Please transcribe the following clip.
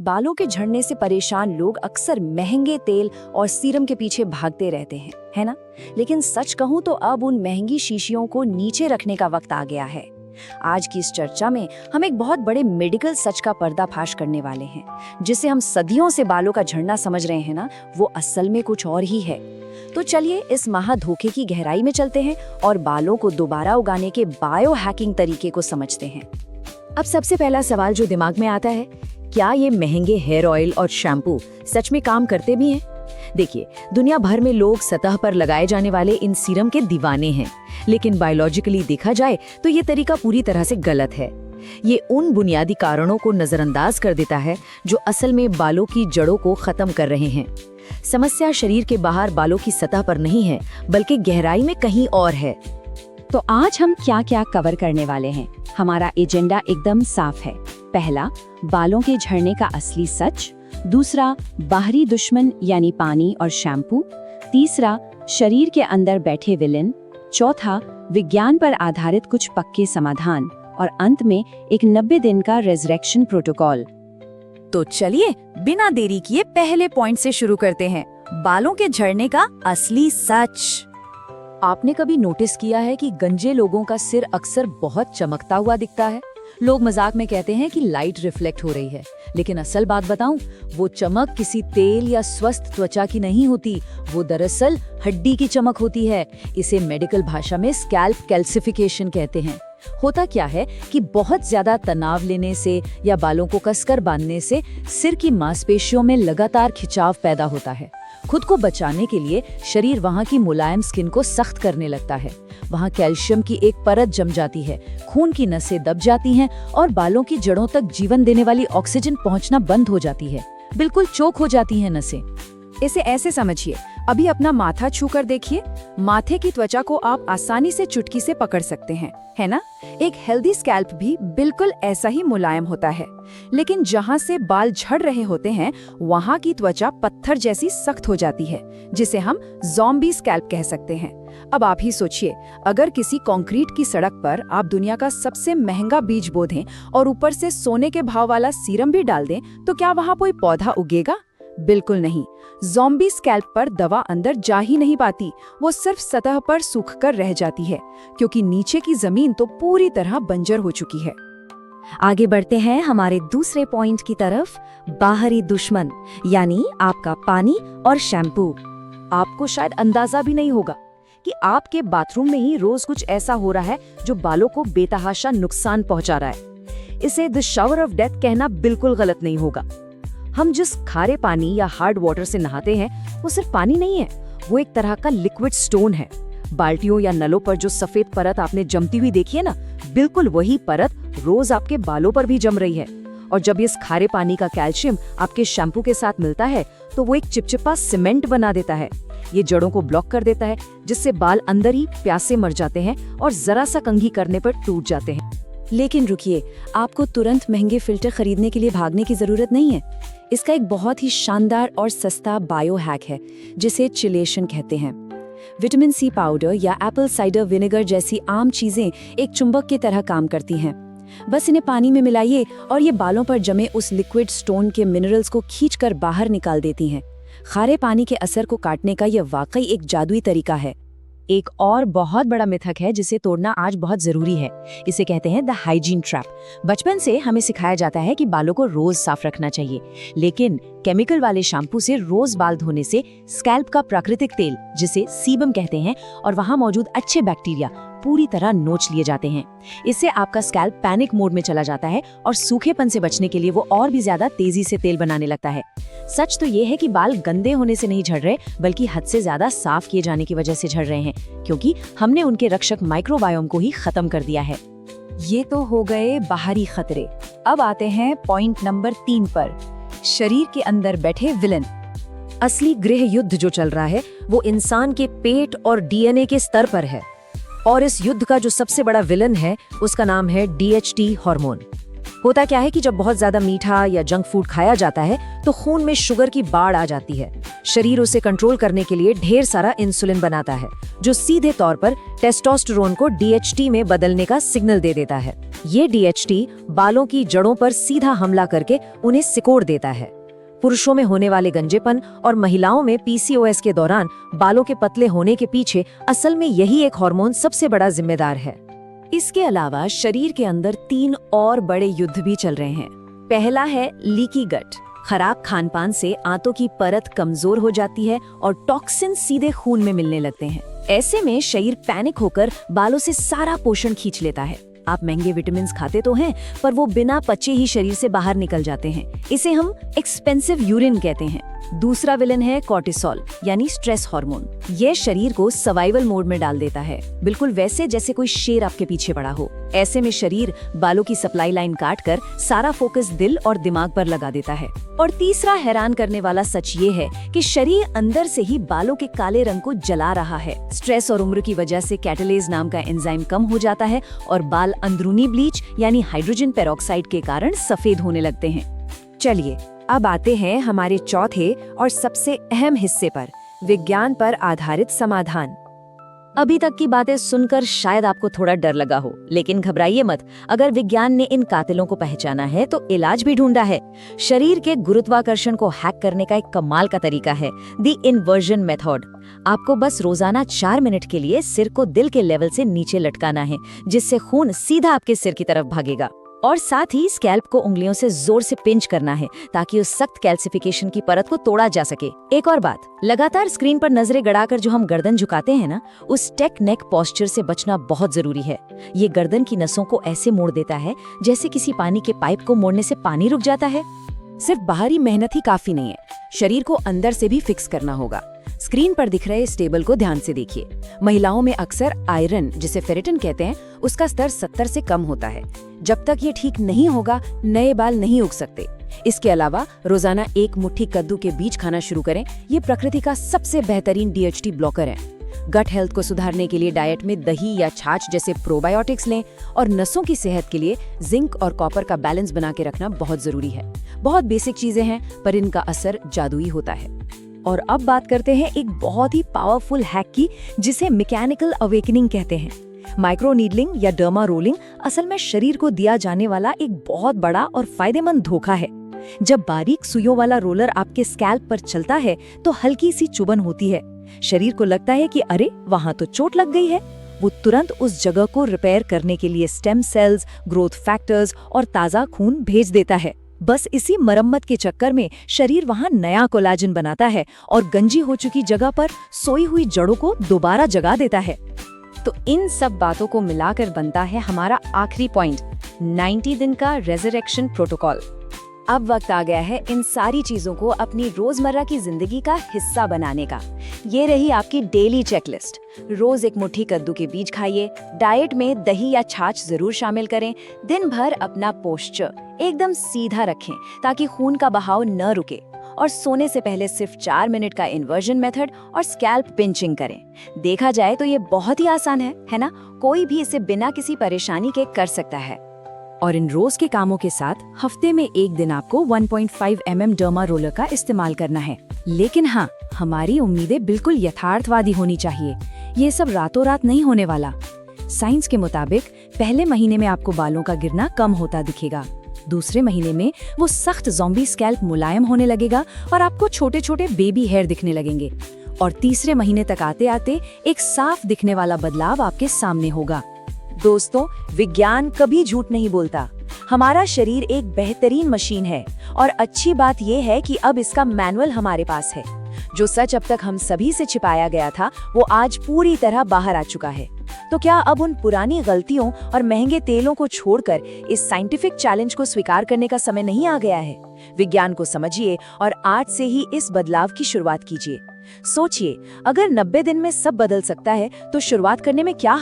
बालों के झड़ने से परेशान लोग अक्सर महंगे तेल और सीरम के पीछे भागते रहते हैं, है ना? लेकिन सच कहूं तो अब उन महंगी शीशियों को नीचे रखने का वक्त आ गया है। आज की इस चर्चा में हम एक बहुत बड़े मेडिकल सच का पर्दाफाश करने वाले हैं, जिसे हम सदियों से बालों का झड़ना समझ रहे हैं ना, वो असल में कुछ और ही है। तो चलिए इस महा धोखे की गहराई में चलते हैं और बालों को दोबारा उगाने के बायो हैकिंग तरीके को समझते हैं। अब सबसे पहला सवाल जो दिमाग में आता है, क्या ये महंगे हेयर ऑयल और शैम्पू सच में काम करते भी हैं? देखिए, दुनिया भर में लोग सतह पर लगाए जाने वाले इन सीरम के दीवाने हैं, लेकिन बायोलॉजिकली देखा जाए तो ये तरीका पूरी तरह से गलत है। ये उन बुनियादी कारणों को नजरअंदाज कर देता है जो असल में बालों की जड़ों को खत्म कर रहे हैं। समस्या शरीर के बाहर बालों की सतह पर नहीं है, बल्कि गहराई में कहीं और है। तो आज हम क्या क्या कवर करने वाले हैं? हमारा एजेंडा एकदम साफ है। पहला, बालों के झड़ने का असली सच। दूसरा, बाहरी दुश्मन यानी पानी और शैम्पू। तीसरा, शरीर के अंदर बैठे विलेन। चौथा, विज्ञान पर आधारित कुछ पक्के समाधान। और अंत में एक 90 दिन का रेजरेक्शन प्रोटोकॉल। तो चलिए बिना देरी किए पहले पॉइंट से शुरू करते हैं, बालों के झड़ने का असली सच। आपने कभी नोटिस किया है कि गंजे लोगों का सिर अक्सर बहुत चमकता हुआ दिखता है? लोग मजाक में कहते हैं कि लाइट रिफ्लेक्ट हो रही है, लेकिन असल बात बताऊं, वो चमक किसी तेल या स्वस्थ त्वचा की नहीं होती, वो दरअसल हड्डी की चमक होती है। इसे मेडिकल भाषा में स्कैल्प कैल्सिफिकेशन कहते हैं। होता क्या है कि बहुत ज्यादा तनाव लेने से या बालों को कसकर बांधने से सिर की मांसपेशियों में लगातार खिंचाव पैदा होता है। खुद को बचाने के लिए शरीर वहाँ की मुलायम स्किन को सख्त करने लगता है। वहाँ कैल्शियम की एक परत जम जाती है, खून की नसें दब जाती हैं और बालों की जड़ों तक जीवन देने वाली ऑक्सीजन पहुँचना बंद हो जाती है। बिल्कुल चोक हो जाती हैं नसें। इसे ऐसे समझिए, अभी अपना माथा छू कर देखिए। माथे की त्वचा को आप आसानी से चुटकी से पकड़ सकते हैं, है ना? एक हेल्दी स्कैल्प भी बिल्कुल ऐसा ही मुलायम होता है। लेकिन जहाँ से बाल झड़ रहे होते हैं, वहाँ की त्वचा पत्थर जैसी सख्त हो जाती है, जिसे हम ज़ॉम्बी स्कैल्प कह सकते हैं। अब आप ही सोचिए, अगर किसी कंक्रीट की सड़क पर आप दुनिया का सबसे महंगा बीज बो दें और ऊपर से सोने के भाव वाला सीरम भी डाल दें, तो क्या वहाँ कोई पौधा उगेगा? बिल्कुल नहीं। ज़ॉम्बी स्कैल्प पर दवा अंदर जा ही नहीं पाती, वो सिर्फ सतह पर सूख कर रह जाती है, क्योंकि नीचे की जमीन तो पूरी तरह बंजर हो चुकी है। आगे बढ़ते हैं हमारे दूसरे पॉइंट की तरफ, बाहरी दुश्मन यानी आपका पानी और शैम्पू। आपको शायद अंदाजा भी नहीं होगा कि आपके बाथरूम में ही रोज कुछ ऐसा हो रहा है जो बालों को बेतहाशा नुकसान पहुंचा रहा है। इसे द शावर ऑफ डेथ कहना बिल्कुल गलत नहीं होगा। हम जिस खारे पानी या हार्ड वाटर से नहाते हैं, वो सिर्फ पानी नहीं है, वो एक तरह का लिक्विड स्टोन है। बाल्टियों या नलों पर जो सफेद परत आपने जमती हुई देखी है ना, बिल्कुल वही परत रोज आपके बालों पर भी जम रही है। और जब इस खारे पानी का कैल्शियम आपके शैम्पू के साथ मिलता है, तो वो एक चिपचिपा सीमेंट बना देता है। ये जड़ों को ब्लॉक कर देता है, जिससे बाल अंदर ही प्यासे मर जाते हैं और जरा सा कंघी करने पर टूट जाते हैं। लेकिन रुकिए, आपको तुरंत महंगे फिल्टर खरीदने के लिए भागने की जरूरत नहीं है। इसका एक बहुत ही शानदार और सस्ता बायो हैक है, जिसे चिलेशन कहते हैं। विटामिन सी पाउडर या एप्पल साइडर विनेगर जैसी आम चीजें एक चुंबक की तरह काम करती हैं। बस इन्हें पानी में मिलाइए और ये बालों पर जमे उस लिक्विड स्टोन के मिनरल्स को खींचकर बाहर निकाल देती हैं। खारे पानी के असर को काटने का यह वाकई एक जादुई तरीका है। एक और बहुत बड़ा मिथक है जिसे तोड़ना आज बहुत जरूरी है। इसे कहते हैं द हाइजीन ट्रैप। बचपन से हमें सिखाया जाता है कि बालों को रोज साफ रखना चाहिए, लेकिन केमिकल वाले शैम्पू से रोज बाल धोने से स्कैल्प का प्राकृतिक तेल, जिसे सीबम कहते हैं, और वहाँ मौजूद अच्छे बैक्टीरिया पूरी तरह नोच लिए जाते हैं। इससे आपका स्कैल्प पैनिक मोड में चला जाता है और सूखेपन से बचने के लिए वो और भी ज्यादा तेजी से तेल बनाने लगता है। सच तो ये है कि बाल गंदे होने से नहीं झड़ रहे, बल्कि हद से ज्यादा साफ किए जाने की वजह से झड़ रहे हैं, क्योंकि हमने उनके रक्षक माइक्रोबायोम को ही खत्म कर दिया है। ये तो हो गए बाहरी खतरे। अब आते हैं पॉइंट नंबर 3 पर, शरीर के अंदर बैठे विलन। असली गृह युद्ध जो चल रहा है वो इंसान के पेट और डीएनए के स्तर पर है, और इस युद्ध का जो सबसे बड़ा विलन है उसका नाम है DHT हार्मोन। होता क्या है कि जब बहुत ज्यादा मीठा या जंक फूड खाया जाता है तो खून में शुगर की बाढ़ आ जाती है। शरीर उसे कंट्रोल करने के लिए ढेर सारा इंसुलिन बनाता है, जो सीधे तौर पर टेस्टोस्टेरोन को DHT में बदलने का सिग्नल दे देता है। ये DHT बालों की जड़ों पर सीधा हमला करके उन्हें सिकोड़ देता है। पुरुषों में होने वाले गंजेपन और महिलाओं में PCOS के दौरान बालों के पतले होने के पीछे असल में यही एक हार्मोन सबसे बड़ा जिम्मेदार है। इसके अलावा शरीर के अंदर 3 और बड़े युद्ध भी चल रहे हैं। पहला है लीकी गट। खराब खानपान से आंतों की परत कमजोर हो जाती है और टॉक्सिन सीधे खून में मिलने लगते हैं। ऐसे में शरीर पैनिक होकर बालों से सारा पोषण खींच लेता है। आप महंगे विटामिन खाते तो हैं, पर वो बिना पचे ही शरीर से बाहर निकल जाते हैं। इसे हम एक्सपेंसिव यूरिन कहते हैं। दूसरा विलन है कॉर्टिसोल, यानी स्ट्रेस हार्मोन। ये शरीर को सर्वाइवल मोड में डाल देता है, बिल्कुल वैसे जैसे कोई शेर आपके पीछे पड़ा हो। ऐसे में शरीर बालों की सप्लाई लाइन काट कर सारा फोकस दिल और दिमाग पर लगा देता है। और तीसरा हैरान करने वाला सच ये है कि शरीर अंदर से ही बालों के काले रंग को जला रहा है। स्ट्रेस और उम्र की वजह से कैटालेज नाम का एंजाइम कम हो जाता है और बाल अंदरूनी ब्लीच यानी हाइड्रोजन पेरोक्साइड के कारण सफेद होने लगते हैं। चलिए अब आते हैं हमारे चौथे और सबसे अहम हिस्से पर, विज्ञान पर आधारित समाधान। अभी तक की बातें सुनकर शायद आपको थोड़ा डर लगा हो, लेकिन घबराइए मत। अगर विज्ञान ने इन कातिलों को पहचाना है तो इलाज भी ढूंढा है। शरीर के गुरुत्वाकर्षण को हैक करने का एक कमाल का तरीका है, द इन्वर्जन मेथड। आपको बस रोजाना 4 मिनट के लिए सिर को दिल के लेवल से नीचे लटकाना है, जिससे खून सीधा आपके सिर की तरफ भागेगा। और साथ ही स्कैल्प को उंगलियों से जोर से पिंच करना है, ताकि उस सख्त कैल्सिफिकेशन की परत को तोड़ा जा सके। एक और बात, लगातार स्क्रीन पर नजरें गड़ाकर जो हम गर्दन झुकाते हैं ना, उस टेक नेक पोस्चर से बचना बहुत जरूरी है। ये गर्दन की नसों को ऐसे मोड़ देता है जैसे किसी पानी के पाइप को मोड़ने से पानी रुक जाता है। सिर्फ बाहरी मेहनत ही काफी नहीं है, शरीर को अंदर से भी फिक्स करना होगा। स्क्रीन पर दिख रहे इस टेबल को ध्यान से देखिए। महिलाओं में अक्सर आयरन, जिसे फेरेटिन कहते हैं, उसका स्तर 70 से कम होता है। जब तक ये ठीक नहीं होगा, नए बाल नहीं उग सकते। इसके अलावा रोजाना 1 मुट्ठी कद्दू के बीज खाना शुरू करें। ये प्रकृति का सबसे बेहतरीन DHT ब्लॉकर है। गट हेल्थ को सुधारने के लिए डाइट में दही या छाछ जैसे प्रोबायोटिक्स लें, और नसों की सेहत के लिए जिंक और कॉपर का बैलेंस बना के रखना बहुत जरूरी है। बहुत बेसिक चीजें हैं, पर इनका असर जादुई होता है। और अब बात करते हैं एक बहुत ही पावरफुल हैक की, जिसे मैकेनिकल अवेकनिंग कहते हैं। माइक्रो नीडलिंग या डर्मा रोलिंग असल में शरीर को दिया जाने वाला एक बहुत बड़ा और फायदेमंद धोखा है। जब बारीक सुइयों वाला रोलर आपके स्कैल्प पर चलता है तो हल्की सी चुभन होती है। शरीर को लगता है कि अरे वहां तो चोट लग गई है। वो तुरंत उस जगह को रिपेयर करने के लिए स्टेम सेल्स, ग्रोथ फैक्टर्स और ताजा खून भेज देता है। बस इसी मरम्मत के चक्कर में शरीर वहां नया कोलाजन बनाता है और गंजी हो चुकी जगह पर सोई हुई जड़ों को दोबारा जगा देता है। तो इन सब बातों को मिलाकर बनता है हमारा आखिरी पॉइंट, 90 दिन का रेजरेक्शन प्रोटोकॉल। अब वक्त आ गया है इन सारी चीजों को अपनी रोजमर्रा की जिंदगी का हिस्सा बनाने का। ये रही आपकी डेली चेकलिस्ट। रोज 1 मुट्ठी कद्दू के बीज खाइए, डाइट में दही या छाछ जरूर शामिल करें, दिन भर अपना पोस्चर एकदम सीधा रखें ताकि खून का बहाव न रुके, और सोने से पहले सिर्फ 4 मिनट का इन्वर्जन मेथड और स्कैल्प पिंचिंग करें। देखा जाए तो ये बहुत ही आसान है ना? कोई भी इसे बिना किसी परेशानी के कर सकता है। और इन रोज के कामों के साथ हफ्ते में 1 दिन आपको 1.5 mm डर्मा रोलर का इस्तेमाल करना है। लेकिन हाँ, हमारी उम्मीदें बिल्कुल यथार्थवादी होनी चाहिए। ये सब रातों रात नहीं होने वाला। साइंस के मुताबिक पहले महीने में आपको बालों का गिरना कम होता दिखेगा, दूसरे महीने में वो सख्त ज़ॉम्बी स्कैल्प मुलायम होने लगेगा और आपको छोटे छोटे बेबी हेयर दिखने लगेंगे, और तीसरे महीने तक आते आते एक साफ दिखने वाला बदलाव आपके सामने होगा। दोस्तों, विज्ञान कभी झूठ नहीं बोलता। हमारा शरीर एक बेहतरीन मशीन है, और अच्छी बात यह है कि अब इसका मैनुअल हमारे पास है। जो सच अब तक हम सभी से छिपाया गया था, वो आज पूरी तरह बाहर आ चुका है। तो क्या अब उन पुरानी गलतियों और महंगे तेलों को छोड़कर इस साइंटिफिक चैलेंज को स्वीकार करने का समय नहीं आ गया है? विज्ञान को समझिए और आज से ही इस बदलाव की शुरुआत कीजिए। सोचिए, अगर 90 दिन में सब बदल सकता है तो शुरुआत करने में क्या